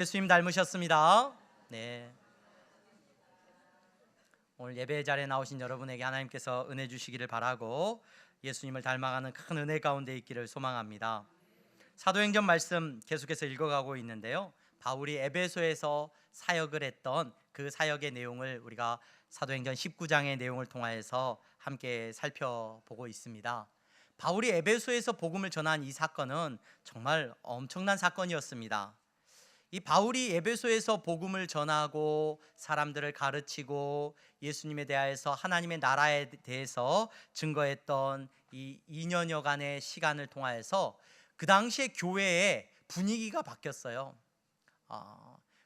예수님 닮으셨습니다. 네. 오늘 예배 자리에 나오신 여러분에게 하나님께서 은혜 주시기를 바라고 예수님을 닮아가는 큰 은혜 가운데 있기를 소망합니다. 사도행전 말씀 계속해서 읽어가고 있는데요. 바울이 에베소에서 사역을 했던 그 사역의 내용을 우리가 사도행전 19장의 내용을 통하여서 함께 살펴보고 있습니다. 바울이 에베소에서 복음을 전한 이 사건은 정말 엄청난 사건이었습니다. 이 바울이 에베소에서 복음을 전하고 사람들을 가르치고 예수님에 대하여서 하나님의 나라에 대해서 증거했던 이 2년여간의 시간을 통하여서 그 당시에 교회의 분위기가 바뀌었어요.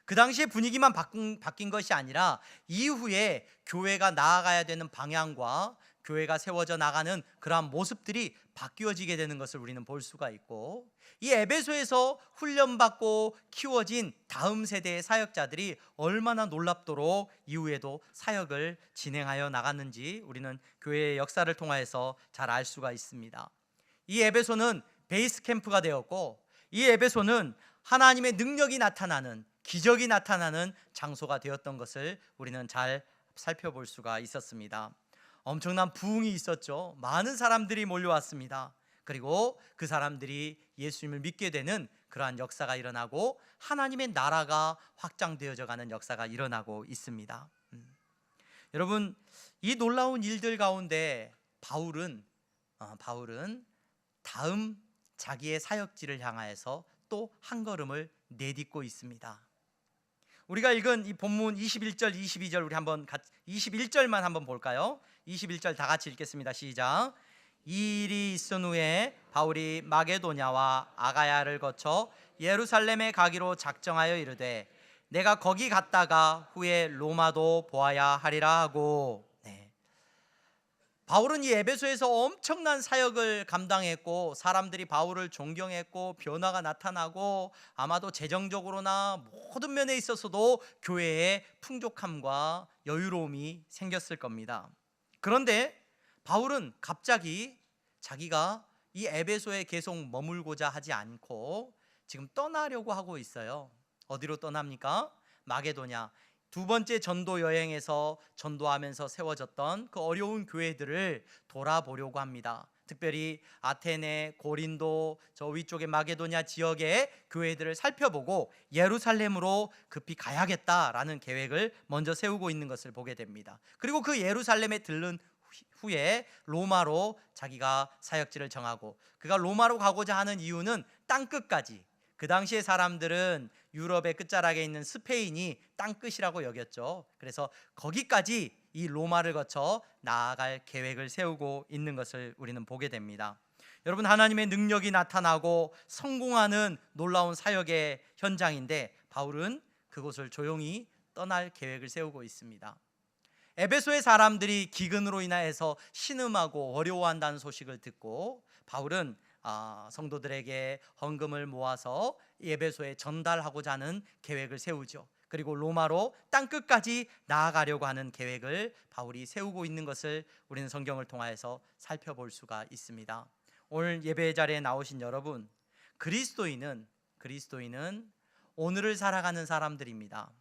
그 당시에 분위기만 바뀐 것이 아니라 이후에 교회가 나아가야 되는 방향과 교회가 세워져 나가는 그러한 모습들이 바뀌어지게 되는 것을 우리는 볼 수가 있고, 이 에베소에서 훈련받고 키워진 다음 세대의 사역자들이 얼마나 놀랍도록 이후에도 사역을 진행하여 나갔는지 우리는 교회의 역사를 통하여서 잘 알 수가 있습니다. 이 에베소는 베이스 캠프가 되었고, 이 에베소는 하나님의 능력이 나타나는, 기적이 나타나는 장소가 되었던 것을 우리는 잘 살펴볼 수가 있었습니다. 엄청난 부흥이 있었죠. 많은 사람들이 몰려왔습니다. 그리고 그 사람들이 예수님을 믿게 되는 그러한 역사가 일어나고 하나님의 나라가 확장되어져 가는 역사가 일어나고 있습니다. 여러분, 이 놀라운 일들 가운데 바울은 다음 자기의 사역지를 향하여서 또 한 걸음을 내딛고 있습니다. 우리가 읽은 이 본문 21절, 22절 우리 한번 21절만 한번 볼까요? 21절 다 같이 읽겠습니다. 시작. 이 일이 있은 후에 바울이 마게도냐와 아가야를 거쳐 예루살렘에 가기로 작정하여 이르되 내가 거기 갔다가 후에 로마도 보아야 하리라 하고. 바울은 이 에베소에서 엄청난 사역을 감당했고 사람들이 바울을 존경했고 변화가 나타나고 아마도 재정적으로나 모든 면에 있어서도 교회에 풍족함과 여유로움이 생겼을 겁니다. 그런데 바울은 갑자기 자기가 이 에베소에 계속 머물고자 하지 않고 지금 떠나려고 하고 있어요. 어디로 떠납니까? 마게도냐. 두 번째 전도 여행에서 전도하면서 세워졌던 그 어려운 교회들을 돌아보려고 합니다. 특별히 아테네, 고린도, 저 위쪽의 마게도냐 지역의 교회들을 살펴보고 예루살렘으로 급히 가야겠다라는 계획을 먼저 세우고 있는 것을 보게 됩니다. 그리고 그 예루살렘에 들른 후에 로마로 자기가 사역지를 정하고, 그가 로마로 가고자 하는 이유는 땅끝까지, 그 당시의 사람들은 유럽의 끝자락에 있는 스페인이 땅끝이라고 여겼죠. 그래서 거기까지 이 로마를 거쳐 나아갈 계획을 세우고 있는 것을 우리는 보게 됩니다. 여러분, 하나님의 능력이 나타나고 성공하는 놀라운 사역의 현장인데 바울은 그곳을 조용히 떠날 계획을 세우고 있습니다. 에베소의 사람들이 기근으로 인하여서 신음하고 어려워한다는 소식을 듣고 바울은 성도들에게 헌금을 모아서 에베소에 전달하고자 하는 계획을 세우죠. 그리고 로마로 땅끝까지 나아가려고 하는 계획을 바울이 세우고 있는 것을 우리는 성경을 통하여서 살펴볼 수가 있습니다. 오늘 예배 자리에 나오신 여러분, 그리스도인은 오늘을 살아가는 사람들입니다.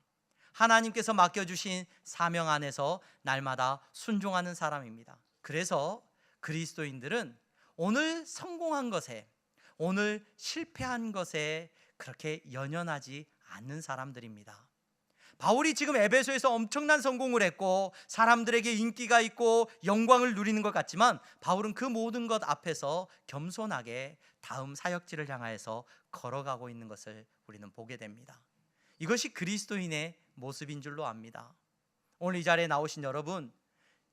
하나님께서 맡겨주신 사명 안에서 날마다 순종하는 사람입니다. 그래서 그리스도인들은 오늘 성공한 것에, 오늘 실패한 것에 그렇게 연연하지 않는 사람들입니다. 바울이 지금 에베소에서 엄청난 성공을 했고 사람들에게 인기가 있고 영광을 누리는 것 같지만 바울은 그 모든 것 앞에서 겸손하게 다음 사역지를 향하여서 걸어가고 있는 것을 우리는 보게 됩니다. 이것이 그리스도인의 모습인 줄로 압니다. 오늘 이 자리에 나오신 여러분,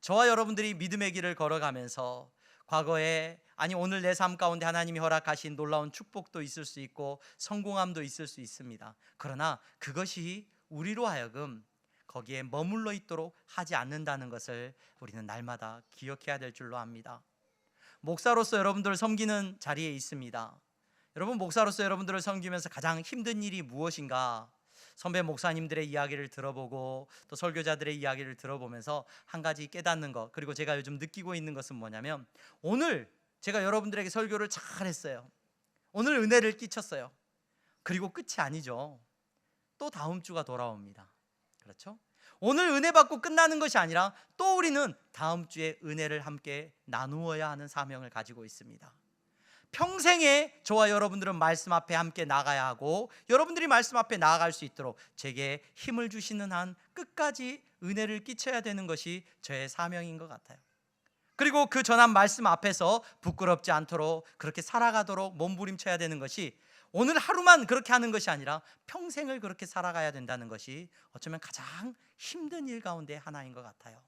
저와 여러분들이 믿음의 길을 걸어가면서 과거에, 아니 오늘 내 삶 가운데 하나님이 허락하신 놀라운 축복도 있을 수 있고 성공함도 있을 수 있습니다. 그러나 그것이 우리로 하여금 거기에 머물러 있도록 하지 않는다는 것을 우리는 날마다 기억해야 될 줄로 압니다. 목사로서 여러분들을 섬기는 자리에 있습니다. 여러분, 목사로서 여러분들을 섬기면서 가장 힘든 일이 무엇인가? 선배 목사님들의 이야기를 들어보고 또 설교자들의 이야기를 들어보면서 한 가지 깨닫는 것, 그리고 제가 요즘 느끼고 있는 것은 뭐냐면, 오늘 제가 여러분들에게 설교를 잘 했어요. 오늘 은혜를 끼쳤어요. 그리고 끝이 아니죠. 또 다음 주가 돌아옵니다. 그렇죠? 오늘 은혜 받고 끝나는 것이 아니라 또 우리는 다음 주에 은혜를 함께 나누어야 하는 사명을 가지고 있습니다. 평생에 저와 여러분들은 말씀 앞에 함께 나가야 하고, 여러분들이 말씀 앞에 나아갈 수 있도록 제게 힘을 주시는 한 끝까지 은혜를 끼쳐야 되는 것이 저의 사명인 것 같아요. 그리고 그 전한 말씀 앞에서 부끄럽지 않도록 그렇게 살아가도록 몸부림쳐야 되는 것이, 오늘 하루만 그렇게 하는 것이 아니라 평생을 그렇게 살아가야 된다는 것이 어쩌면 가장 힘든 일 가운데 하나인 것 같아요.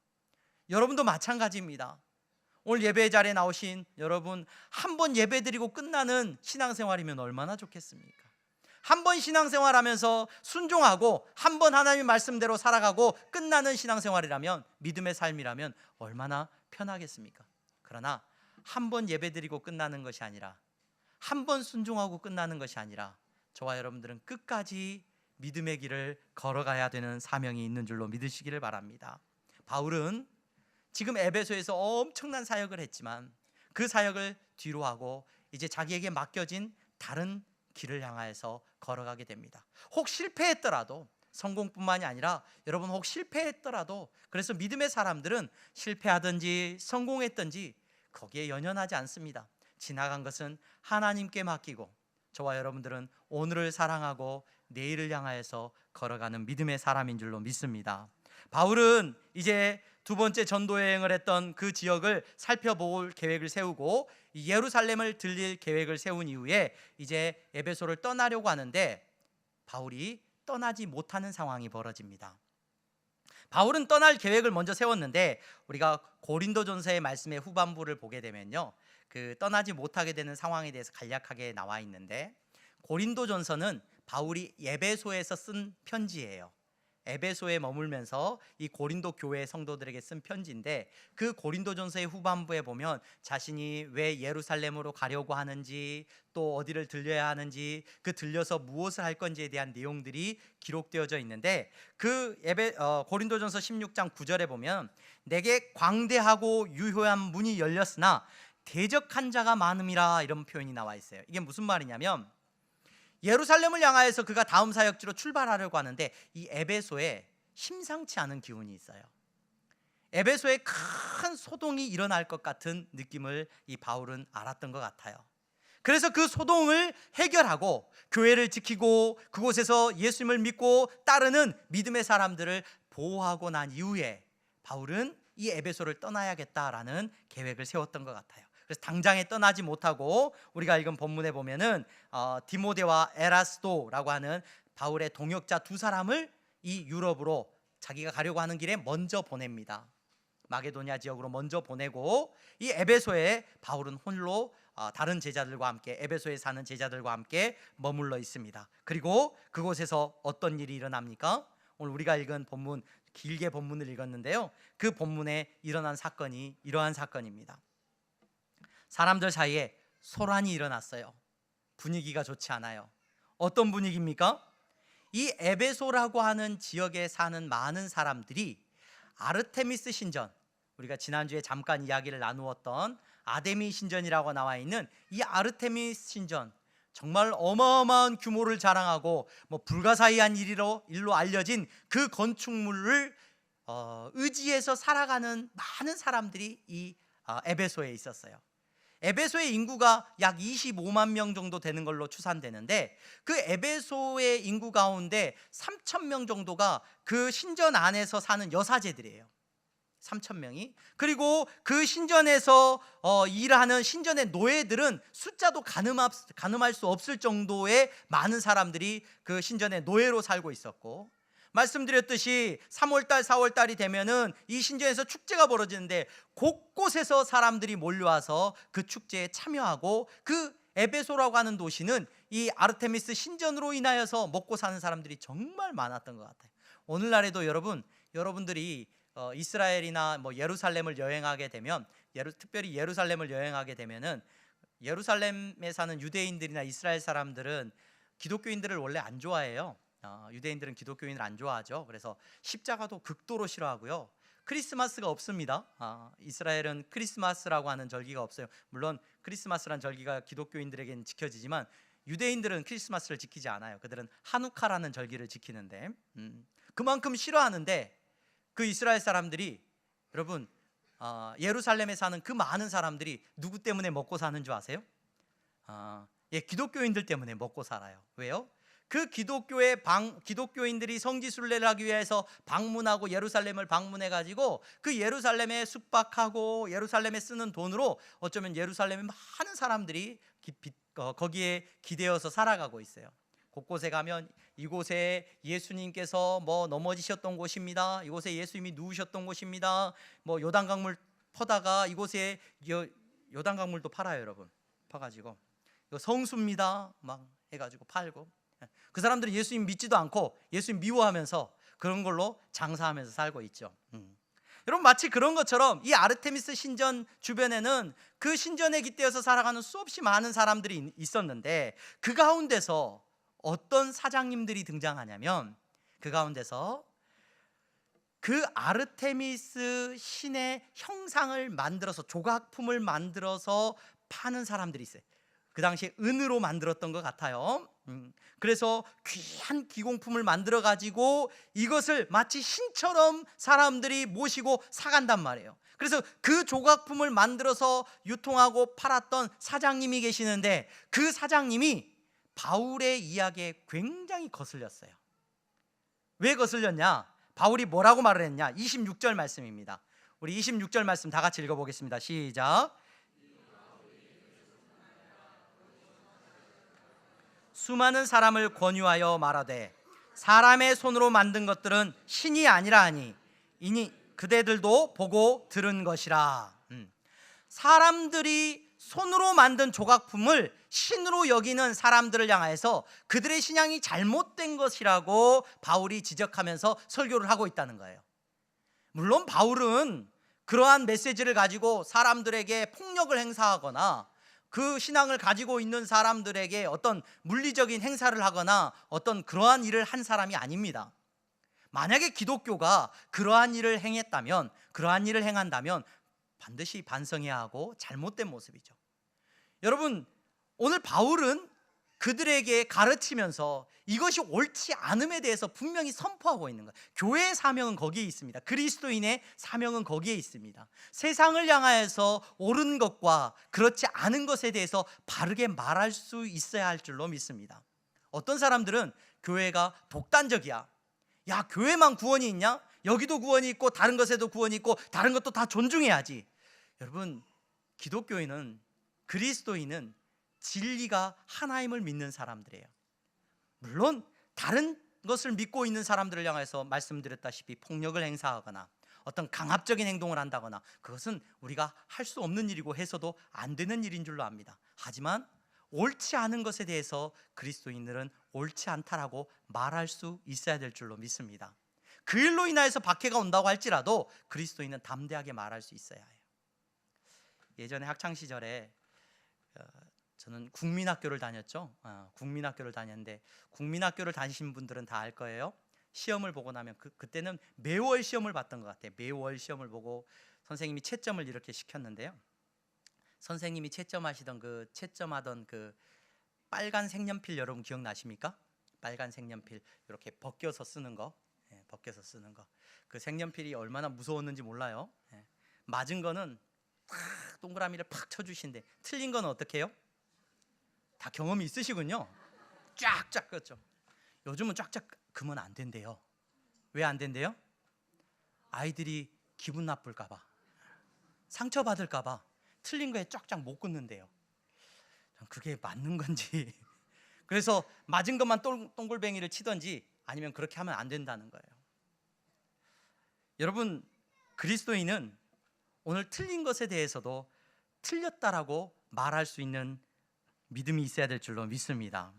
여러분도 마찬가지입니다. 오늘 예배 자리에 나오신 여러분, 한 번 예배 드리고 끝나는 신앙생활이면 얼마나 좋겠습니까? 한 번 신앙생활하면서 순종하고 한 번 하나님의 말씀대로 살아가고 끝나는 신앙생활이라면, 믿음의 삶이라면 얼마나 편하겠습니까? 그러나 한 번 예배 드리고 끝나는 것이 아니라, 한 번 순종하고 끝나는 것이 아니라, 저와 여러분들은 끝까지 믿음의 길을 걸어가야 되는 사명이 있는 줄로 믿으시기를 바랍니다. 바울은 지금 에베소에서 엄청난 사역을 했지만 그 사역을 뒤로 하고 이제 자기에게 맡겨진 다른 길을 향하여서 걸어가게 됩니다. 혹 실패했더라도, 성공뿐만이 아니라 여러분 혹 실패했더라도, 그래서 믿음의 사람들은 실패하든지 성공했든지 거기에 연연하지 않습니다. 지나간 것은 하나님께 맡기고 저와 여러분들은 오늘을 사랑하고 내일을 향하여서 걸어가는 믿음의 사람인 줄로 믿습니다. 바울은 이제 두 번째 전도 여행을 했던 그 지역을 살펴볼 계획을 세우고 예루살렘을 들릴 계획을 세운 이후에 이제 에베소를 떠나려고 하는데, 바울이 떠나지 못하는 상황이 벌어집니다. 바울은 떠날 계획을 먼저 세웠는데, 우리가 고린도전서의 말씀의 후반부를 보게 되면요, 그 떠나지 못하게 되는 상황에 대해서 간략하게 나와 있는데, 고린도전서는 바울이 에베소에서 쓴 편지예요. 에베소에 머물면서 이 고린도 교회 성도들에게 쓴 편지인데, 그 고린도전서의 후반부에 보면 자신이 왜 예루살렘으로 가려고 하는지, 또 어디를 들려야 하는지, 그 들려서 무엇을 할 건지에 대한 내용들이 기록되어져 있는데, 그 고린도전서 16장 9절에 보면 내게 광대하고 유효한 문이 열렸으나 대적한 자가 많음이라, 이런 표현이 나와 있어요. 이게 무슨 말이냐면, 예루살렘을 향하여서 그가 다음 사역지로 출발하려고 하는데 이 에베소에 심상치 않은 기운이 있어요. 에베소에 큰 소동이 일어날 것 같은 느낌을 이 바울은 알았던 것 같아요. 그래서 그 소동을 해결하고 교회를 지키고 그곳에서 예수님을 믿고 따르는 믿음의 사람들을 보호하고 난 이후에 바울은 이 에베소를 떠나야겠다라는 계획을 세웠던 것 같아요. 그래서 당장에 떠나지 못하고 우리가 읽은 본문에 보면은 디모데와 에라스도라고 하는 바울의 동역자 두 사람을 이 유럽으로 자기가 가려고 하는 길에 먼저 보냅니다. 마게도냐 지역으로 먼저 보내고 이 에베소에 바울은 홀로 다른 제자들과 함께, 에베소에 사는 제자들과 함께 머물러 있습니다. 그리고 그곳에서 어떤 일이 일어납니까? 오늘 우리가 읽은 본문, 길게 본문을 읽었는데요, 그 본문에 일어난 사건이 이러한 사건입니다. 사람들 사이에 소란이 일어났어요. 분위기가 좋지 않아요. 어떤 분위기입니까? 이 에베소라고 하는 지역에 사는 많은 사람들이 아르테미스 신전, 우리가 지난주에 잠깐 이야기를 나누었던 아데미 신전이라고 나와 있는 이 아르테미스 신전, 정말 어마어마한 규모를 자랑하고 불가사의한 일로 알려진 그 건축물을 의지해서 살아가는 많은 사람들이 이 에베소에 있었어요. 에베소의 인구가 약 25만 명 정도 되는 걸로 추산되는데, 그 에베소의 인구 가운데 3천 명 정도가 그 신전 안에서 사는 여사제들이에요. 3천 명이. 그리고 그 신전에서 일하는 신전의 노예들은 숫자도 가늠할 수 없을 정도의 많은 사람들이 그 신전의 노예로 살고 있었고, 말씀드렸듯이 3월달 4월달이 되면은 이 신전에서 축제가 벌어지는데 곳곳에서 사람들이 몰려와서 그 축제에 참여하고, 그 에베소라고 하는 도시는 이 아르테미스 신전으로 인하여서 먹고 사는 사람들이 정말 많았던 것 같아요. 오늘날에도 여러분들이 이스라엘이나 예루살렘을 여행하게 되면, 특별히 예루살렘을 여행하게 되면은 예루살렘에 사는 유대인들이나 이스라엘 사람들은 기독교인들을 원래 안 좋아해요. 유대인들은 기독교인을 안 좋아하죠. 그래서 십자가도 극도로 싫어하고요. 크리스마스가 없습니다. 이스라엘은 크리스마스라고 하는 절기가 없어요. 물론 크리스마스란 절기가 기독교인들에게는 지켜지지만 유대인들은 크리스마스를 지키지 않아요. 그들은 하누카라는 절기를 지키는데 그만큼 싫어하는데 그 이스라엘 사람들이, 여러분, 예루살렘에 사는 그 많은 사람들이 누구 때문에 먹고 사는 줄 아세요? 기독교인들 때문에 먹고 살아요. 왜요? 그 기독교인들이 성지순례를 하기 위해서 방문하고 예루살렘을 방문해 가지고 그 예루살렘에 숙박하고 예루살렘에 쓰는 돈으로 어쩌면 예루살렘에 많은 사람들이 거기에 기대어서 살아가고 있어요. 곳곳에 가면 이곳에 예수님께서 뭐 넘어지셨던 곳입니다. 이곳에 예수님이 누우셨던 곳입니다. 뭐 요단강물 퍼다가 이곳에 요단강물도 팔아요, 여러분. 파가지고 이거 성수입니다. 막 해가지고 팔고. 그 사람들은 예수님 믿지도 않고 예수님 미워하면서 그런 걸로 장사하면서 살고 있죠. 여러분, 마치 그런 것처럼 이 아르테미스 신전 주변에는 그 신전에 깃대어서 살아가는 수없이 많은 사람들이 있었는데 그 가운데서 어떤 사장님들이 등장하냐면 그 가운데서 그 아르테미스 신의 형상을 만들어서 조각품을 만들어서 파는 사람들이 있어요. 그 당시에 은으로 만들었던 것 같아요. 그래서 귀한 기공품을 만들어 가지고 이것을 마치 신처럼 사람들이 모시고 사간단 말이에요. 그래서 그 조각품을 만들어서 유통하고 팔았던 사장님이 계시는데 그 사장님이 바울의 이야기에 굉장히 거슬렸어요. 왜 거슬렸냐? 바울이 뭐라고 말을 했냐? 26절 말씀입니다. 우리 26절 말씀 다 같이 읽어보겠습니다. 시작. 수많은 사람을 권유하여 말하되 사람의 손으로 만든 것들은 신이 아니라 하니 이니 그대들도 보고 들은 것이라. 사람들이 손으로 만든 조각품을 신으로 여기는 사람들을 향해서 그들의 신앙이 잘못된 것이라고 바울이 지적하면서 설교를 하고 있다는 거예요. 물론 바울은 그러한 메시지를 가지고 사람들에게 폭력을 행사하거나 그 신앙을 가지고 있는 사람들에게 어떤 물리적인 행사를 하거나 어떤 그러한 일을 한 사람이 아닙니다. 만약에 기독교가 그러한 일을 행했다면, 그러한 일을 행한다면 반드시 반성해야 하고 잘못된 모습이죠. 여러분, 오늘 바울은 그들에게 가르치면서 이것이 옳지 않음에 대해서 분명히 선포하고 있는 거예요. 교회의 사명은 거기에 있습니다. 그리스도인의 사명은 거기에 있습니다. 세상을 향하여서 옳은 것과 그렇지 않은 것에 대해서 바르게 말할 수 있어야 할 줄로 믿습니다. 어떤 사람들은 교회가 독단적이야. 야, 교회만 구원이 있냐? 여기도 구원이 있고 다른 것에도 구원이 있고 다른 것도 다 존중해야지. 여러분, 기독교인은, 그리스도인은 진리가 하나임을 믿는 사람들이에요. 물론 다른 것을 믿고 있는 사람들을 향해서 말씀드렸다시피 폭력을 행사하거나 어떤 강압적인 행동을 한다거나 그것은 우리가 할 수 없는 일이고 해서도 안 되는 일인 줄로 압니다. 하지만 옳지 않은 것에 대해서 그리스도인들은 옳지 않다라고 말할 수 있어야 될 줄로 믿습니다. 그 일로 인하여서 박해가 온다고 할지라도 그리스도인은 담대하게 말할 수 있어야 해요. 예전에 학창시절에 저는 국민학교를 다녔죠. 국민학교를 다녔는데 국민학교를 다니신 분들은 다 알 거예요. 시험을 보고 나면 그때는 매월 시험을 봤던 것 같아요. 매월 시험을 보고 선생님이 채점을 이렇게 시켰는데요. 선생님이 채점하던 그 빨간 색연필 여러분 기억나십니까? 빨간 색연필 이렇게 벗겨서 쓰는 거, 벗겨서 쓰는 거. 그 색연필이 얼마나 무서웠는지 몰라요. 맞은 거는 팍 동그라미를 팍 쳐주신데 틀린 건 어떻게 해요? 다 경험이 있으시군요. 쫙쫙 그렇죠. 요즘은 쫙쫙 그면 안 된대요. 왜 안 된대요? 아이들이 기분 나쁠까 봐, 상처받을까 봐 틀린 거에 쫙쫙 못 긋는데요. 그게 맞는 건지 그래서 맞은 것만 동글뱅이를 치던지 아니면 그렇게 하면 안 된다는 거예요. 여러분, 그리스도인은 오늘 틀린 것에 대해서도 틀렸다라고 말할 수 있는 믿음이 있어야 될 줄로 믿습니다.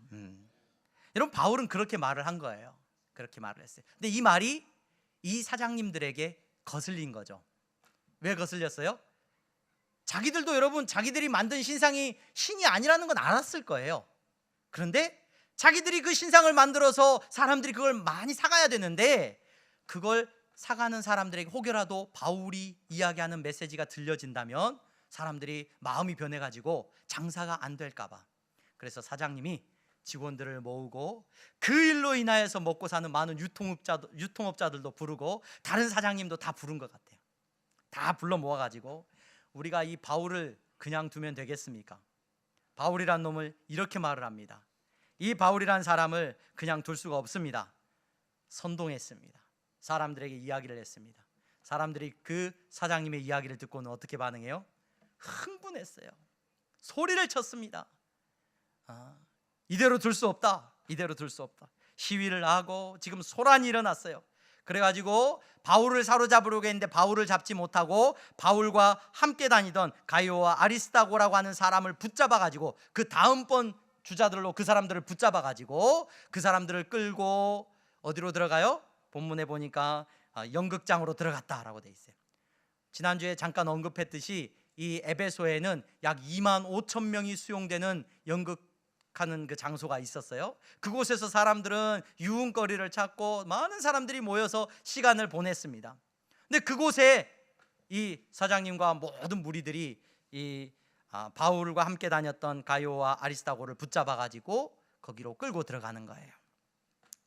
여러분, 바울은 그렇게 말을 한 거예요. 그렇게 말을 했어요. 근데 이 말이 이 사장님들에게 거슬린 거죠. 왜 거슬렸어요? 자기들도 여러분 자기들이 만든 신상이 신이 아니라는 건 알았을 거예요. 그런데 자기들이 그 신상을 만들어서 사람들이 그걸 많이 사가야 되는데 그걸 사가는 사람들에게 혹여라도 바울이 이야기하는 메시지가 들려진다면 사람들이 마음이 변해가지고 장사가 안 될까 봐. 그래서 사장님이 직원들을 모으고 그 일로 인하여서 먹고 사는 많은 유통업자들도 부르고 다른 사장님도 다 부른 것 같아요. 다 불러 모아가지고 우리가 이 바울을 그냥 두면 되겠습니까? 바울이란 놈을 이렇게 말을 합니다. 이 바울이란 사람을 그냥 둘 수가 없습니다. 선동했습니다. 사람들에게 이야기를 했습니다. 사람들이 그 사장님의 이야기를 듣고는 어떻게 반응해요? 흥분했어요. 소리를 쳤습니다. 이대로 둘 수 없다. 이대로 둘 수 없다. 시위를 하고 지금 소란이 일어났어요. 그래가지고 바울을 사로잡으려고 했는데 바울을 잡지 못하고 바울과 함께 다니던 가이오와 아리스다고라고 하는 사람을 붙잡아가지고 그 다음번 주자들로 그 사람들을 붙잡아가지고 그 사람들을 끌고 어디로 들어가요? 본문에 보니까 연극장으로 들어갔다라고 돼 있어요. 지난주에 잠깐 언급했듯이 이 에베소에는 약 2만 5천 명이 수용되는 연극하는 그 장소가 있었어요. 그곳에서 사람들은 유흥거리를 찾고 많은 사람들이 모여서 시간을 보냈습니다. 근데 그곳에 이 사장님과 모든 무리들이 이 바울과 함께 다녔던 가이오와 아리스다고를 붙잡아가지고 거기로 끌고 들어가는 거예요.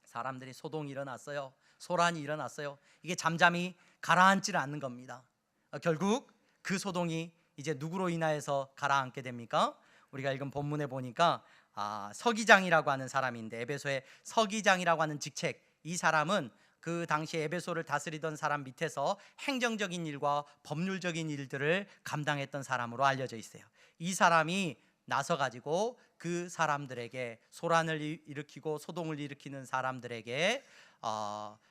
사람들이 소동이 일어났어요. 소란이 일어났어요. 이게 잠잠히 가라앉지를 않는 겁니다. 결국 그 소동이 이제 누구로 인하여서 가라앉게 됩니까? 우리가 읽은 본문에 보니까 서기장이라고 하는 사람인데, 에베소의 서기장이라고 하는 직책, 이 사람은 그 당시에 에베소를 다스리던 사람 밑에서 행정적인 일과 법률적인 일들을 감당했던 사람으로 알려져 있어요. 이 사람이 나서 가지고 그 사람들에게, 소란을 일으키고 소동을 일으키는 사람들에게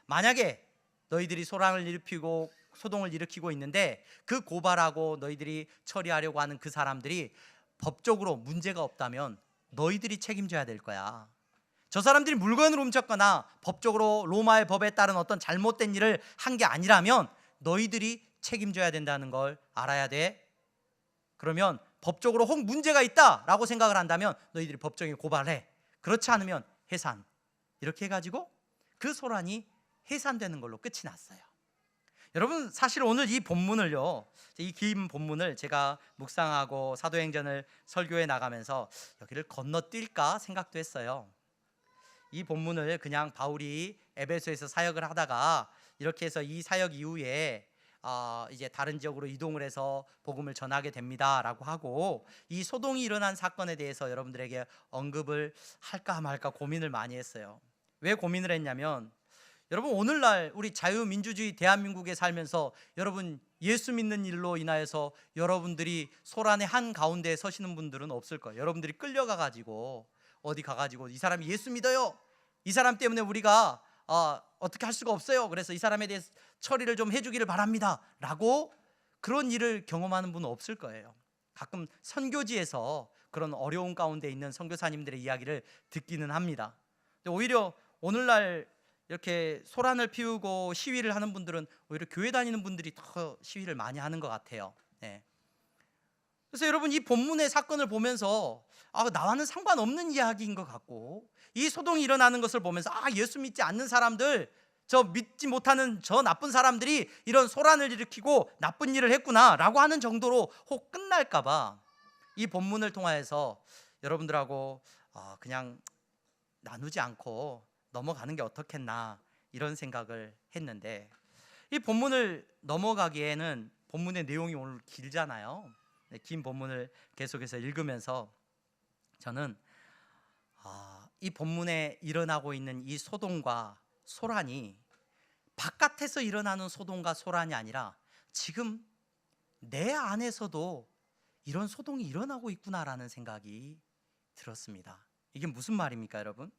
만약에 너희들이 소란을 일으키고 소동을 일으키고 있는데 그 고발하고 너희들이 처리하려고 하는 그 사람들이 법적으로 문제가 없다면 너희들이 책임져야 될 거야. 저 사람들이 물건을 훔쳤거나 법적으로 로마의 법에 따른 어떤 잘못된 일을 한 게 아니라면 너희들이 책임져야 된다는 걸 알아야 돼. 그러면 법적으로 혹 문제가 있다라고 생각을 한다면 너희들이 법정에 고발해. 그렇지 않으면 해산. 이렇게 해가지고 그 소란이 해산되는 걸로 끝이 났어요. 여러분, 사실 오늘 이 본문을요, 이 긴 본문을 제가 묵상하고 사도행전을 설교해 나가면서 여기를 건너뛸까 생각도 했어요. 이 본문을 그냥 바울이 에베소에서 사역을 하다가 이렇게 해서 이 사역 이후에 이제 다른 지역으로 이동을 해서 복음을 전하게 됩니다라고 하고, 이 소동이 일어난 사건에 대해서 여러분들에게 언급을 할까 말까 고민을 많이 했어요. 왜 고민을 했냐면, 여러분, 오늘날 우리 자유민주주의 대한민국에 살면서 여러분 예수 믿는 일로 인하여서 여러분들이 소란의 한 가운데에 서시는 분들은 없을 거예요. 여러분들이 끌려가 가지고 어디 가가지고 이 사람이 예수 믿어요, 이 사람 때문에 우리가 어떻게 할 수가 없어요, 그래서 이 사람에 대해서 처리를 좀 해주기를 바랍니다 라고 그런 일을 경험하는 분은 없을 거예요. 가끔 선교지에서 그런 어려운 가운데 있는 선교사님들의 이야기를 듣기는 합니다. 근데 오히려 오늘날 이렇게 소란을 피우고 시위를 하는 분들은 오히려 교회 다니는 분들이 더 시위를 많이 하는 것 같아요. 네. 그래서 여러분, 이 본문의 사건을 보면서 나와는 상관없는 이야기인 것 같고, 이 소동이 일어나는 것을 보면서 예수 믿지 않는 사람들, 저 믿지 못하는 저 나쁜 사람들이 이런 소란을 일으키고 나쁜 일을 했구나 라고 하는 정도로 혹 끝날까 봐 이 본문을 통하여서 여러분들하고 그냥 나누지 않고 넘어가는 게 어떻겠나 이런 생각을 했는데, 이 본문을 넘어가기에는 본문의 내용이 오늘 길잖아요. 긴 본문을 계속해서 읽으면서 저는 이 본문에 일어나고 있는 이 소동과 소란이 바깥에서 일어나는 소동과 소란이 아니라 지금 내 안에서도 이런 소동이 일어나고 있구나라는 생각이 들었습니다. 이게 무슨 말입니까, 여러분?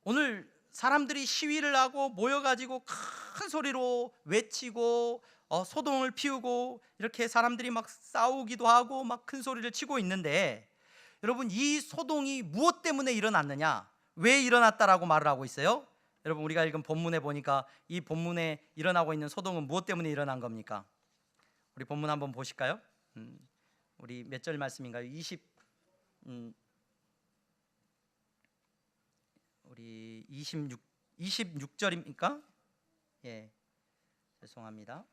오늘 사람들이 시위를 하고 모여가지고 큰 소리로 외치고 소동을 피우고 이렇게 사람들이 막 싸우기도 하고 막 큰 소리를 치고 있는데, 여러분, 이 소동이 무엇 때문에 일어났느냐, 왜 일어났다라고 말을 하고 있어요? 여러분, 우리가 읽은 본문에 보니까 이 본문에 일어나고 있는 소동은 무엇 때문에 일어난 겁니까? 우리 본문 한번 보실까요? 우리 몇 절 말씀인가요? 우리 26절입니까? 예, 죄송합니다.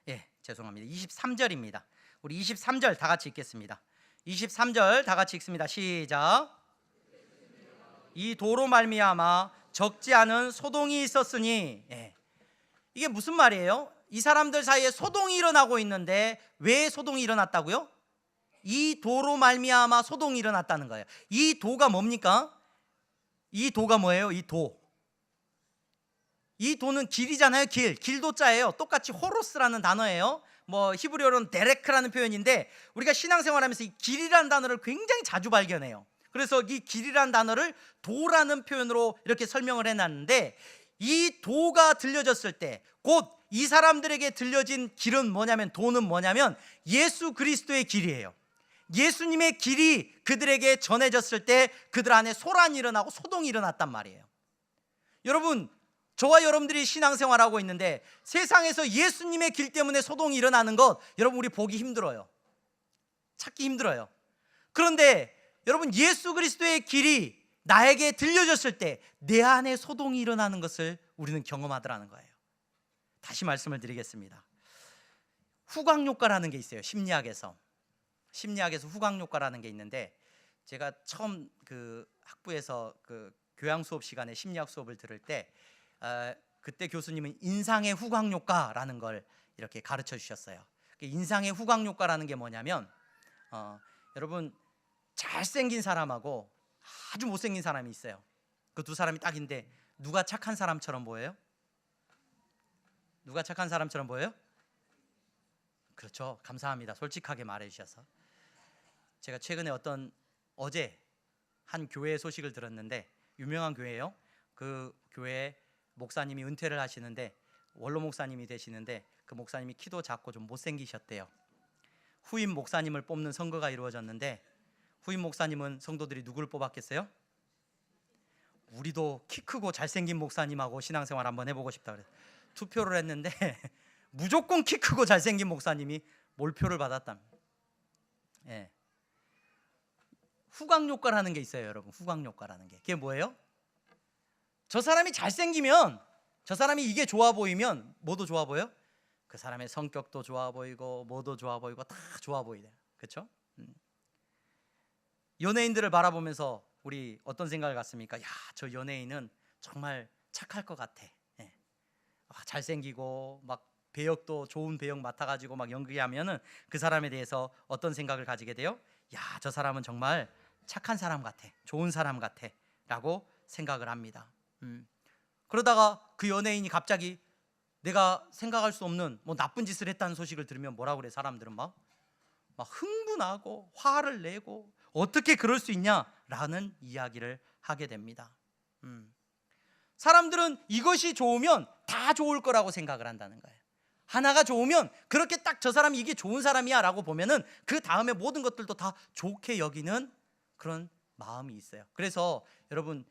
예, 죄송합니다. 23절입니다. 우리 23절 다 같이 읽겠습니다. 23절 다 같이 읽습니다. 시작. 이 도로 말미암아 적지 않은 소동이 있었으니. 이게 무슨 말이에요? 이 사람들 사이에 소동이 일어나고 있는데 왜 소동이 일어났다고요? 이 도로 말미암아 소동이 일어났다는 거예요. 이 도가 뭡니까? 이 도가 뭐예요? 이 도는 길이잖아요. 길도자예요. 똑같이 호로스라는 단어예요. 뭐 히브리어로는 데레크라는 표현인데 우리가 신앙생활하면서 이 길이라는 단어를 굉장히 자주 발견해요. 그래서 이 길이라는 단어를 도라는 표현으로 이렇게 설명을 해놨는데, 이 도가 들려졌을 때 곧 이 사람들에게 들려진 길은 뭐냐면, 도는 뭐냐면 예수 그리스도의 길이에요. 예수님의 길이 그들에게 전해졌을 때 그들 안에 소란이 일어나고 소동이 일어났단 말이에요. 여러분, 저와 여러분들이 신앙생활하고 있는데 세상에서 예수님의 길 때문에 소동이 일어나는 것, 여러분 우리 보기 힘들어요. 찾기 힘들어요. 그런데 여러분, 예수 그리스도의 길이 나에게 들려졌을 때 내 안에 소동이 일어나는 것을 우리는 경험하더라는 거예요. 다시 말씀을 드리겠습니다. 후광효과라는 게 있어요. 심리학에서 후광효과라는 게 있는데, 제가 처음 그 학부에서 그 교양 수업 시간에 심리학 수업을 들을 때 그때 교수님은 인상의 후광효과라는 걸 이렇게 가르쳐 주셨어요. 인상의 후광효과라는 게 뭐냐면, 여러분, 잘생긴 사람하고 아주 못생긴 사람이 있어요. 그 두 사람이 딱인데 누가 착한 사람처럼 보여요? 누가 착한 사람처럼 보여요? 그렇죠. 감사합니다. 솔직하게 말해 주셔서. 제가 최근에 어제 한 교회 소식을 들었는데, 유명한 교회예요. 그 교회 목사님이 은퇴를 하시는데, 원로 목사님이 되시는데, 그 목사님이 키도 작고 좀 못생기셨대요. 후임 목사님을 뽑는 선거가 이루어졌는데, 후임 목사님은 성도들이 누구를 뽑았겠어요? 우리도 키 크고 잘생긴 목사님하고 신앙생활 한번 해보고 싶다 그래서 투표를 했는데 무조건 키 크고 잘생긴 목사님이 몰표를 받았답니다. 후광효과라는 게 있어요, 여러분. 후광효과라는 게. 그게 뭐예요? 저 사람이 잘생기면, 저 사람이 이게 좋아 보이면 뭐도 좋아 보여? 그 사람의 성격도 좋아 보이고 뭐도 좋아 보이고 다 좋아 보이대요. 그렇죠? 연예인들을 바라보면서 우리 어떤 생각을 갖습니까? 야, 저 연예인은 정말 착할 것 같아. 잘생기고 막 배역도 좋은 배역 맡아가지고 막 연기하면은 그 사람에 대해서 어떤 생각을 가지게 돼요? 야, 저 사람은 정말 착한 사람 같아, 좋은 사람 같아 라고 생각을 합니다. 그러다가 그 연예인이 갑자기 내가 생각할 수 없는 뭐 나쁜 짓을 했다는 소식을 들으면 뭐라 그래? 사람들은 막 흥분하고 화를 내고 어떻게 그럴 수 있냐라는 이야기를 하게 됩니다. 사람들은 이것이 좋으면 다 좋을 거라고 생각을 한다는 거예요. 하나가 좋으면 그렇게 딱 저 사람이 이게 좋은 사람이야 라고 보면은 그 다음에 모든 것들도 다 좋게 여기는 그런 마음이 있어요. 그래서 여러분,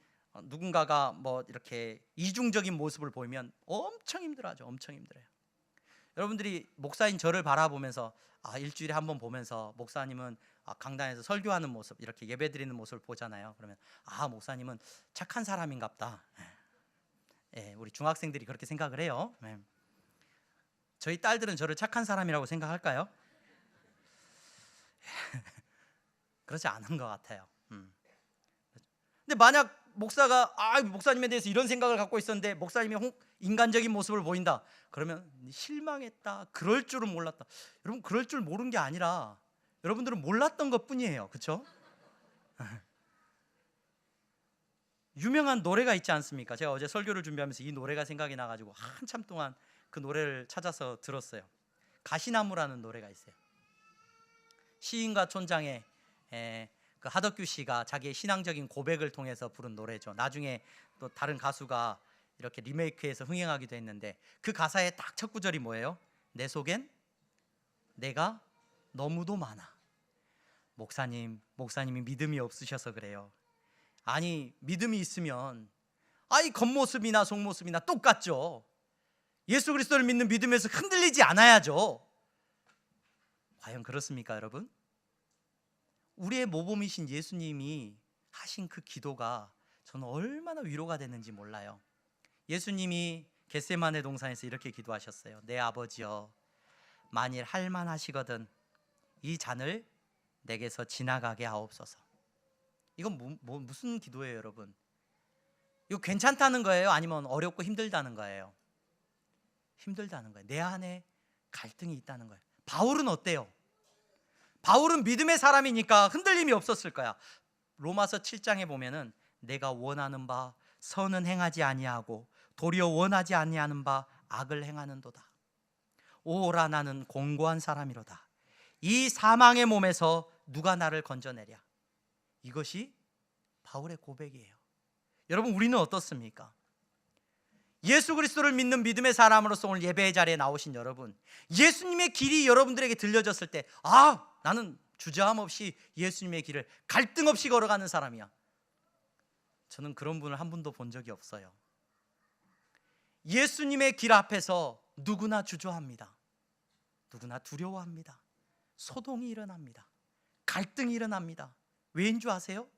누군가가 뭐 이렇게 이중적인 모습을 보이면 엄청 힘들어하죠. 엄청 힘들어요. 여러분들이 목사인 저를 바라보면서 일주일에 한 번 보면서 목사님은 강단에서 설교하는 모습, 이렇게 예배드리는 모습을 보잖아요. 그러면 목사님은 착한 사람인갑다. 우리 중학생들이 그렇게 생각을 해요. 저희 딸들은 저를 착한 사람이라고 생각할까요? 그렇지 않은 것 같아요. 근데 만약 목사가 목사님에 대해서 이런 생각을 갖고 있었는데 목사님이 인간적인 모습을 보인다, 그러면 실망했다, 그럴 줄은 몰랐다. 여러분, 그럴 줄 모른 게 아니라 여러분들은 몰랐던 것 뿐이에요. 그렇죠? 유명한 노래가 있지 않습니까? 제가 어제 설교를 준비하면서 이 노래가 생각이 나가지고 한참 동안 그 노래를 찾아서 들었어요. 가시나무라는 노래가 있어요. 시인과 촌장의 그 하덕규 씨가 자기의 신앙적인 고백을 통해서 부른 노래죠. 나중에 또 다른 가수가 이렇게 리메이크해서 흥행하기도 했는데, 그 가사의 딱 첫 구절이 뭐예요? 내 속엔 내가 너무도 많아. 목사님이 믿음이 없으셔서 그래요. 아니, 믿음이 있으면 겉모습이나 속모습이나 똑같죠. 예수 그리스도를 믿는 믿음에서 흔들리지 않아야죠. 과연 그렇습니까, 여러분? 우리의 모범이신 예수님이 하신 그 기도가 저는 얼마나 위로가 됐는지 몰라요. 예수님이 겟세마네 동산에서 이렇게 기도하셨어요. 내 아버지여, 만일 할만하시거든 이 잔을 내게서 지나가게 하옵소서. 이건 무슨 기도예요, 여러분? 이거 괜찮다는 거예요? 아니면 어렵고 힘들다는 거예요? 힘들다는 거예요. 내 안에 갈등이 있다는 거예요. 바울은 어때요? 바울은 믿음의 사람이니까 흔들림이 없었을 거야. 로마서 7장에 보면은 내가 원하는 바 선은 행하지 아니하고 도리어 원하지 아니하는 바 악을 행하는도다. 오라 나는 공고한 사람이로다. 이 사망의 몸에서 누가 나를 건져내랴. 이것이 바울의 고백이에요. 여러분, 우리는 어떻습니까? 예수 그리스도를 믿는 믿음의 사람으로서 오늘 예배의 자리에 나오신 여러분, 예수님의 길이 여러분들에게 들려졌을 때, 아, 나는 주저함 없이 예수님의 길을 갈등 없이 걸어가는 사람이야. 저는 그런 분을 한 분도 본 적이 없어요. 예수님의 길 앞에서 누구나 주저합니다. 누구나 두려워합니다. 소동이 일어납니다. 갈등이 일어납니다. 왜인 줄 아세요?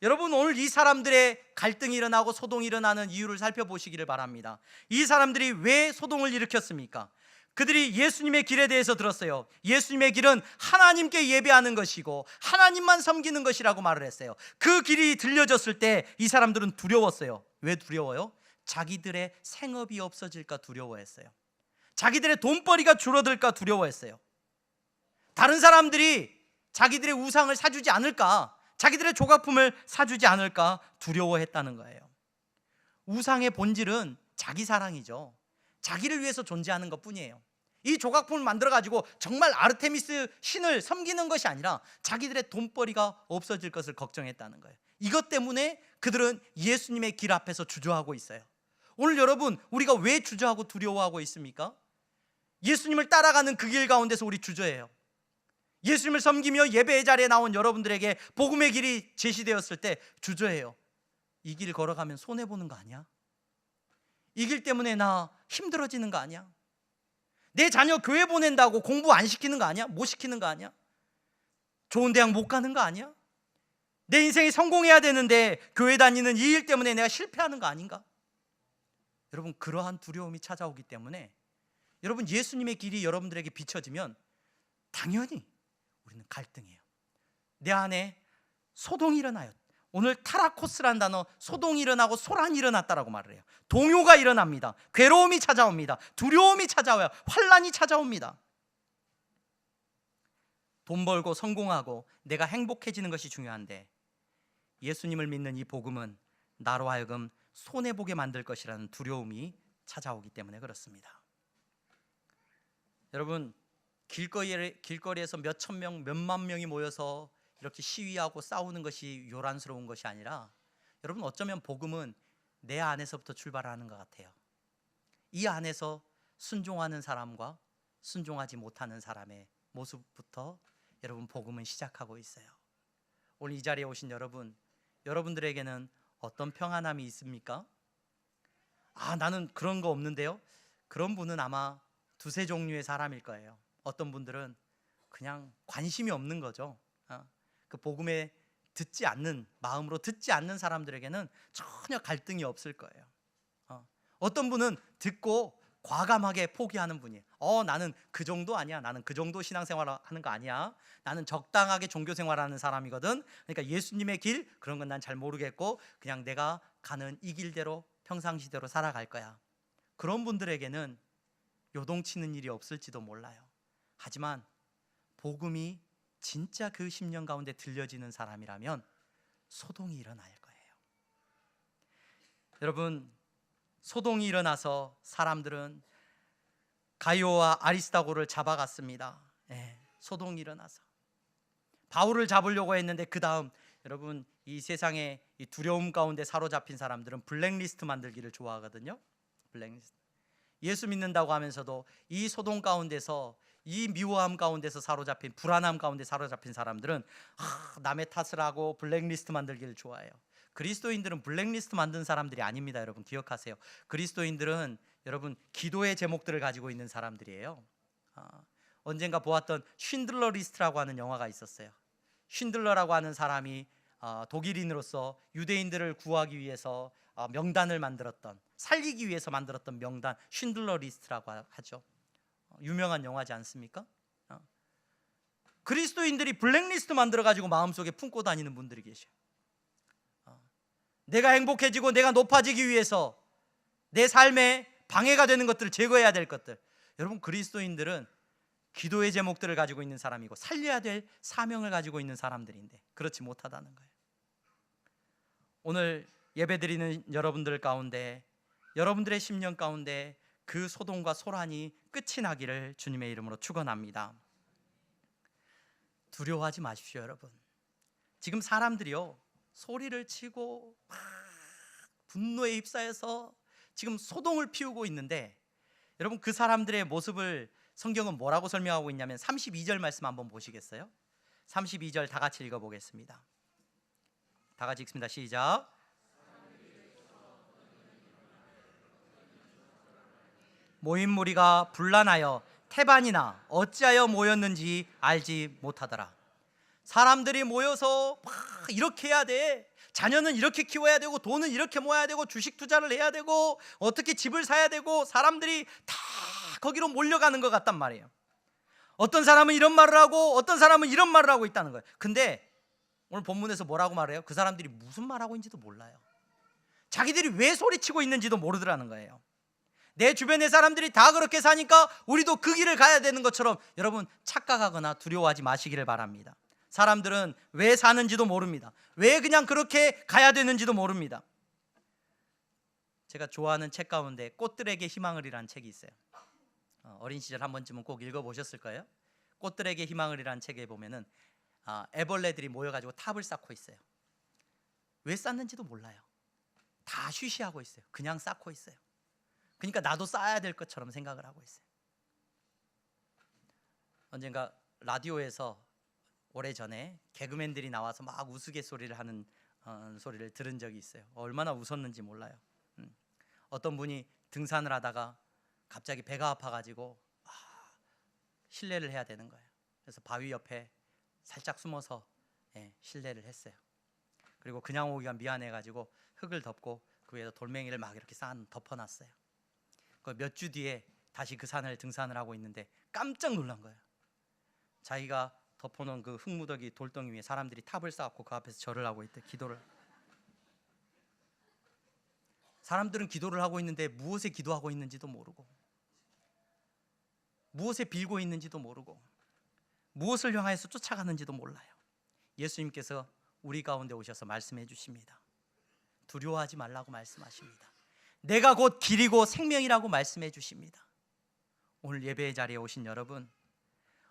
여러분, 오늘 이 사람들의 갈등이 일어나고 소동이 일어나는 이유를 살펴보시기를 바랍니다. 이 사람들이 왜 소동을 일으켰습니까? 그들이 예수님의 길에 대해서 들었어요. 예수님의 길은 하나님께 예배하는 것이고 하나님만 섬기는 것이라고 말을 했어요. 그 길이 들려졌을 때 이 사람들은 두려웠어요. 왜 두려워요? 자기들의 생업이 없어질까 두려워했어요. 자기들의 돈벌이가 줄어들까 두려워했어요. 다른 사람들이 자기들의 우상을 사주지 않을까, 자기들의 조각품을 사주지 않을까 두려워했다는 거예요. 우상의 본질은 자기 사랑이죠. 자기를 위해서 존재하는 것뿐이에요. 이 조각품을 만들어가지고 정말 아르테미스 신을 섬기는 것이 아니라 자기들의 돈벌이가 없어질 것을 걱정했다는 거예요. 이것 때문에 그들은 예수님의 길 앞에서 주저하고 있어요. 오늘 여러분, 우리가 왜 주저하고 두려워하고 있습니까? 예수님을 따라가는 그 길 가운데서 우리 주저해요. 예수님을 섬기며 예배의 자리에 나온 여러분들에게 복음의 길이 제시되었을 때 주저해요. 이 길 걸어가면 손해보는 거 아니야? 이 길 때문에 나 힘들어지는 거 아니야? 내 자녀 교회 보낸다고 공부 안 시키는 거 아니야? 못 시키는 거 아니야? 좋은 대학 못 가는 거 아니야? 내 인생이 성공해야 되는데 교회 다니는 이 일 때문에 내가 실패하는 거 아닌가? 여러분, 그러한 두려움이 찾아오기 때문에 여러분, 예수님의 길이 여러분들에게 비춰지면 당연히 우리는 갈등이에요. 내 안에 소동이 일어나요. 오늘 타라코스라는 단어, 소동이 일어나고 소란이 일어났다라고 말을 해요. 동요가 일어납니다. 괴로움이 찾아옵니다. 두려움이 찾아와요. 환란이 찾아옵니다. 돈 벌고 성공하고 내가 행복해지는 것이 중요한데 예수님을 믿는 이 복음은 나로 하여금 손해보게 만들 것이라는 두려움이 찾아오기 때문에 그렇습니다. 여러분, 길거리에서 몇천 명, 몇만 명이 모여서 이렇게 시위하고 싸우는 것이 요란스러운 것이 아니라 여러분, 어쩌면 복음은 내 안에서부터 출발하는 것 같아요. 이 안에서 순종하는 사람과 순종하지 못하는 사람의 모습부터 여러분, 복음은 시작하고 있어요. 오늘 이 자리에 오신 여러분, 여러분들에게는 어떤 평안함이 있습니까? 아, 나는 그런 거 없는데요. 그런 분은 아마 두세 종류의 사람일 거예요. 어떤 분들은 그냥 관심이 없는 거죠. 그 복음에 듣지 않는, 마음으로 듣지 않는 사람들에게는 전혀 갈등이 없을 거예요. 어떤 분은 듣고 과감하게 포기하는 분이에요. 나는 그 정도 아니야. 나는 그 정도 신앙생활 하는 거 아니야. 나는 적당하게 종교생활하는 사람이거든. 그러니까 예수님의 길, 그런 건 난 잘 모르겠고 그냥 내가 가는 이 길대로 평상시대로 살아갈 거야. 그런 분들에게는 요동치는 일이 없을지도 몰라요. 하지만 복음이 진짜 그 심령 가운데 들려지는 사람이라면 소동이 일어날 거예요. 여러분, 소동이 일어나서 사람들은 가이오와 아리스다고를 잡아갔습니다. 소동이 일어나서 바울을 잡으려고 했는데 그 다음, 여러분, 이 세상에 이 두려움 가운데 사로잡힌 사람들은 블랙리스트 만들기를 좋아하거든요. 블랙리스트. 예수 믿는다고 하면서도 이 소동 가운데서, 이 미워함 가운데서 사로잡힌, 불안함 가운데 사로잡힌 사람들은 남의 탓을 하고 블랙리스트 만들기를 좋아해요. 그리스도인들은 블랙리스트 만든 사람들이 아닙니다. 여러분, 기억하세요. 그리스도인들은 여러분, 기도의 제목들을 가지고 있는 사람들이에요. 언젠가 보았던 쉰들러 리스트라고 하는 영화가 있었어요. 쉰들러라고 하는 사람이 독일인으로서 유대인들을 구하기 위해서 명단을 만들었던, 살리기 위해서 만들었던 명단, 쉰들러 리스트라고 하죠. 유명한 영화지 않습니까? 그리스도인들이 블랙리스트 만들어가지고 마음속에 품고 다니는 분들이 계셔요. 내가 행복해지고 내가 높아지기 위해서 내 삶에 방해가 되는 것들을 제거해야 될 것들. 여러분, 그리스도인들은 기도의 제목들을 가지고 있는 사람이고 살려야 될 사명을 가지고 있는 사람들인데 그렇지 못하다는 거예요. 오늘 예배드리는 여러분들 가운데, 여러분들의 심령 가운데 그 소동과 소란이 끝이 나기를 주님의 이름으로 축원합니다. 두려워하지 마십시오, 여러분. 지금 사람들이요, 소리를 치고 막 분노에 휩싸여서 지금 소동을 피우고 있는데, 여러분, 그 사람들의 모습을 성경은 뭐라고 설명하고 있냐면 32절 말씀 한번 보시겠어요? 32절 다 같이 읽어보겠습니다. 다 같이 읽습니다. 시작. 모인 무리가 분란하여 태반이나 어찌하여 모였는지 알지 못하더라. 사람들이 모여서 막 이렇게 해야 돼, 자녀는 이렇게 키워야 되고 돈은 이렇게 모아야 되고 주식 투자를 해야 되고 어떻게 집을 사야 되고, 사람들이 다 거기로 몰려가는 것 같단 말이에요. 어떤 사람은 이런 말을 하고 어떤 사람은 이런 말을 하고 있다는 거예요. 근데 오늘 본문에서 뭐라고 말해요? 그 사람들이 무슨 말하고 있는지도 몰라요. 자기들이 왜 소리치고 있는지도 모르더라는 거예요. 내 주변의 사람들이 다 그렇게 사니까 우리도 그 길을 가야 되는 것처럼 여러분 착각하거나 두려워하지 마시기를 바랍니다. 사람들은 왜 사는지도 모릅니다. 왜 그냥 그렇게 가야 되는지도 모릅니다. 제가 좋아하는 책 가운데 꽃들에게 희망을이라는 책이 있어요. 어린 시절 한 번쯤은 꼭 읽어보셨을 거예요. 꽃들에게 희망을이라는 책에 보면은 애벌레들이 모여가지고 탑을 쌓고 있어요. 왜 쌓는지도 몰라요. 다 쉬쉬하고 있어요. 그냥 쌓고 있어요. 그러니까 나도 쌓아야 될 것처럼 생각을 하고 있어요. 언젠가 라디오에서 오래전에 개그맨들이 나와서 막 우스갯소리를 하는 소리를 들은 적이 있어요. 얼마나 웃었는지 몰라요. 어떤 분이 등산을 하다가 갑자기 배가 아파가지고 실례를 해야 되는 거예요. 그래서 바위 옆에 살짝 숨어서 실례를 했어요. 그리고 그냥 오기가 미안해가지고 흙을 덮고 그 위에다 돌멩이를 막 이렇게 덮어놨어요. 몇 주 뒤에 다시 그 산을 등산을 하고 있는데 깜짝 놀란 거예요. 자기가 덮어놓은 그 흙무더기 돌덩이 위에 사람들이 탑을 쌓고 그 앞에서 절을 하고 있대, 기도를. 사람들은 기도를 하고 있는데 무엇에 기도하고 있는지도 모르고, 무엇에 빌고 있는지도 모르고, 무엇을 향해서 쫓아가는지도 몰라요. 예수님께서 우리 가운데 오셔서 말씀해 주십니다. 두려워하지 말라고 말씀하십니다. 내가 곧 길이고 생명이라고 말씀해 주십니다. 오늘 예배의 자리에 오신 여러분,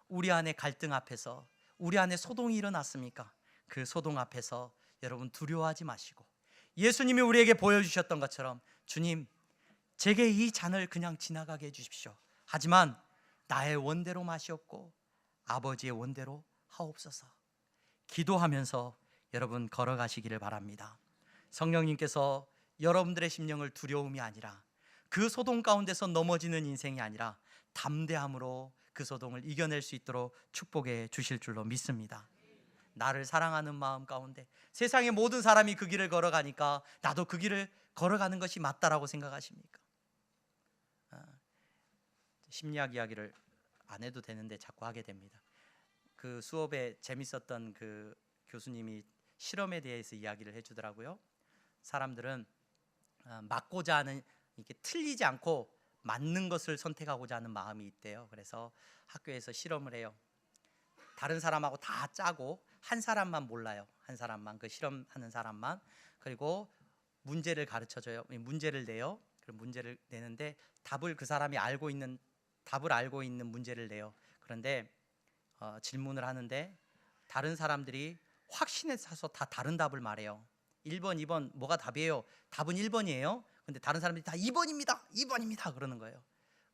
우리 안에 갈등 앞에서, 우리 안에 소동이 일어났습니까? 그 소동 앞에서 여러분 두려워하지 마시고 예수님이 우리에게 보여주셨던 것처럼, 주님, 제게 이 잔을 그냥 지나가게 해주십시오. 하지만 나의 원대로 마시옵고 아버지의 원대로 하옵소서. 기도하면서 여러분 걸어가시기를 바랍니다. 성령님께서 여러분들의 심령을 두려움이 아니라, 그 소동 가운데서 넘어지는 인생이 아니라 담대함으로 그 소동을 이겨낼 수 있도록 축복해 주실 줄로 믿습니다. 나를 사랑하는 마음 가운데 세상의 모든 사람이 그 길을 걸어가니까 나도 그 길을 걸어가는 것이 맞다라고 생각하십니까? 심리학 이야기를 안 해도 되는데 자꾸 하게 됩니다. 그 수업에 재밌었던 그 교수님이 실험에 대해서 이야기를 해주더라고요. 사람들은 맞고자 하는, 이렇게 틀리지 않고 맞는 것을 선택하고자 하는 마음이 있대요. 그래서 학교에서 실험을 해요. 다른 사람하고 다 짜고 한 사람만 몰라요. 한 사람만, 그 실험하는 사람만. 그리고 문제를 가르쳐줘요. 문제를 내요. 그럼 문제를 내는데 답을 그 사람이 알고 있는 문제를 내요. 그런데 질문을 하는데 다른 사람들이 확신에 차서 다 다른 답을 말해요. 1번, 2번 뭐가 답이에요? 답은 1번이에요. 근데 다른 사람들이 다 2번입니다. 2번입니다. 그러는 거예요.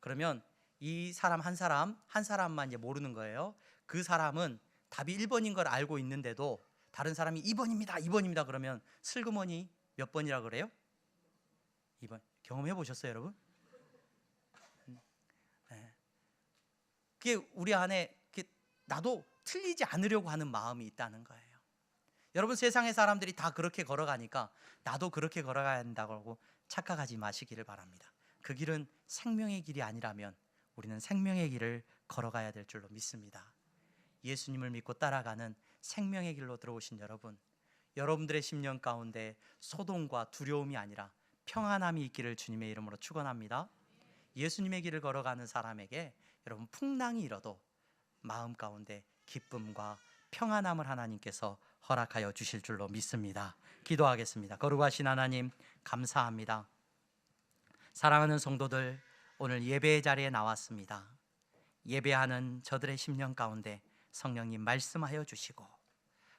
그러면 이 사람 한 사람만 이제 모르는 거예요. 그 사람은 답이 1번인 걸 알고 있는데도 다른 사람이 2번입니다. 2번입니다. 그러면 슬그머니 몇 번이라 그래요? 2번. 경험해 보셨어요, 여러분? 네. 그게 우리 안에 나도 틀리지 않으려고 하는 마음이 있다는 거예요. 여러분, 세상의 사람들이 다 그렇게 걸어가니까 나도 그렇게 걸어가야 한다고 착각하지 마시기를 바랍니다. 그 길은 생명의 길이 아니라면 우리는 생명의 길을 걸어가야 될 줄로 믿습니다. 예수님을 믿고 따라가는 생명의 길로 들어오신 여러분, 여러분들의 심령 가운데 소동과 두려움이 아니라 평안함이 있기를 주님의 이름으로 축원합니다. 예수님의 길을 걸어가는 사람에게 여러분 풍랑이 일어도 마음 가운데 기쁨과 평안함을 하나님께서 허락하여 주실 줄로 믿습니다. 기도하겠습니다. 거룩하신 하나님, 감사합니다. 사랑하는 성도들, 오늘 예배의 자리에 나왔습니다. 예배하는 저들의 심령 가운데 성령님 말씀하여 주시고,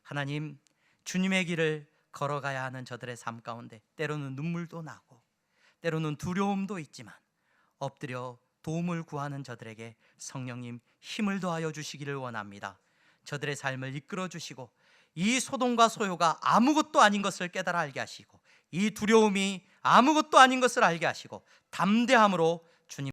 하나님 주님의 길을 걸어가야 하는 저들의 삶 가운데 때로는 눈물도 나고 때로는 두려움도 있지만 엎드려 도움을 구하는 저들에게 성령님 힘을 더하여 주시기를 원합니다. 저들의 삶을 이끌어 주시고 이 소동과 소요가 아무것도 아닌 것을 깨달아 알게 하시고 이 두려움이 아무것도 아닌 것을 알게 하시고 담대함으로